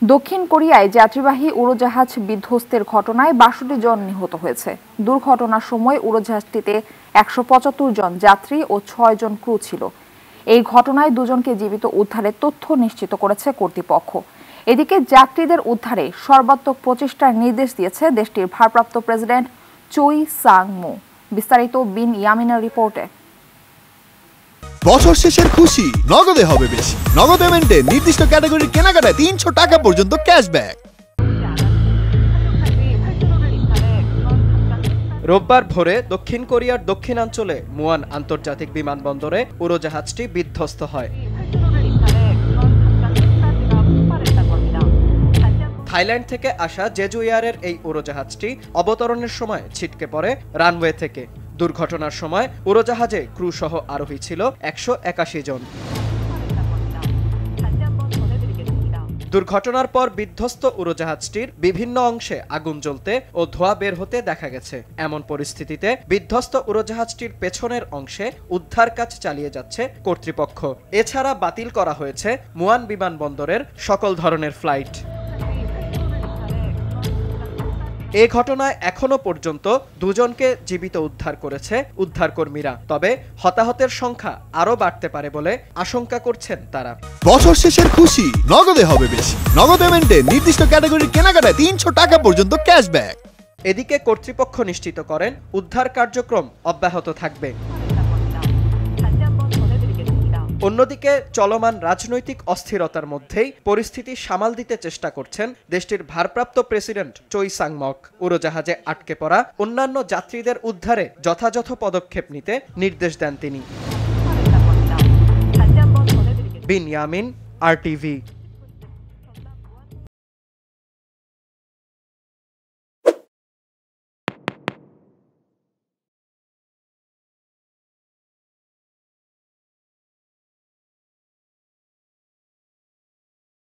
দক্ষিণ কোরিয়ায় যাত্রীবাহী উড়োজাহাজ বিধ্বস্তের ঘটনায় ৬২ জন নিহত হয়েছে। দুর্ঘটনার সময় উড়োজাহাজটিতে ১৭৫ জন যাত্রী ও ৬ জন ক্রু ছিল। এই ঘটনায় দুজনকে জীবিত উদ্ধারের তথ্য নিশ্চিত করেছে কর্তৃপক্ষ। এদিকে যাত্রীদের উদ্ধারে সর্বাত্মক প্রচেষ্টার নির্দেশ দিয়েছে দেশটির ভারপ্রাপ্ত প্রেসিডেন্ট চোই সাং-মো। বিস্তারিত বিন ইয়ামিনের রিপোর্টে। বছর শেষের খুশি নগদে হবে বেশি। নগদ পেমেন্টে নির্দিষ্ট ক্যাটাগরির কেনাকাটায় ৩০০ টাকা পর্যন্ত ক্যাশব্যাক। রোববার ভোরে দক্ষিণ কোরিয়ার দক্ষিণাঞ্চলে মুয়ান আন্তর্জাতিক বিমানবন্দরে উড়োজাহাজটি বিধ্বস্ত হয়। থাইল্যান্ড থেকে আসা জেজু এয়ারের এই উড়োজাহাজটি অবতরণের সময় ছিটকে পড়ে রানওয়ে থেকে। দুর্ঘটনার সময় উড়োজাহাজে ক্রু সহ আরোহী ছিল ১৮১ জন। দুর্ঘটনার পর বিধ্বস্ত উড়োজাহাজটির বিভিন্ন অংশে আগুন জ্বলতে ও ধোঁয়া বের হতে দেখা গেছে। এমন পরিস্থিতিতে বিধ্বস্ত উড়োজাহাজটির পেছনের অংশে উদ্ধার কাজ চালিয়ে যাচ্ছে কর্তৃপক্ষ। এছাড়া বাতিল করা হয়েছে মুয়ান বিমানবন্দরের সকল ধরনের ফ্লাইট। এ ঘটনায় এখনো পর্যন্ত দুজনকে জীবিত উদ্ধার করেছে উদ্ধারকর্মীরা। তবে হতাহতের সংখ্যা আরও বাড়তে পারে বলে আশঙ্কা করছেন তারা। বছর শেষের খুশি নগদে হবে বেশি। নগদ পেমেন্টে নির্দিষ্ট ক্যাটাগরির কেনাকাটায় ৩০০ টাকা পর্যন্ত ক্যাশব্যাক। এদিকে কর্তৃপক্ষ নিশ্চিত করেন উদ্ধার কার্যক্রম অব্যাহত থাকবে। অন্যদিকে চলমান রাজনৈতিক অস্থিরতার মধ্যেই পরিস্থিতি সামাল দিতে চেষ্টা করছেন দেশটির ভারপ্রাপ্ত প্রেসিডেন্ট চোই সাং-মক। উড়োজাহাজে আটকে পড়া অন্যান্য যাত্রীদের উদ্ধারে যথাযথ পদক্ষেপ নিতে নির্দেশ দেন তিনি। বিন ইয়ামিন, RTV।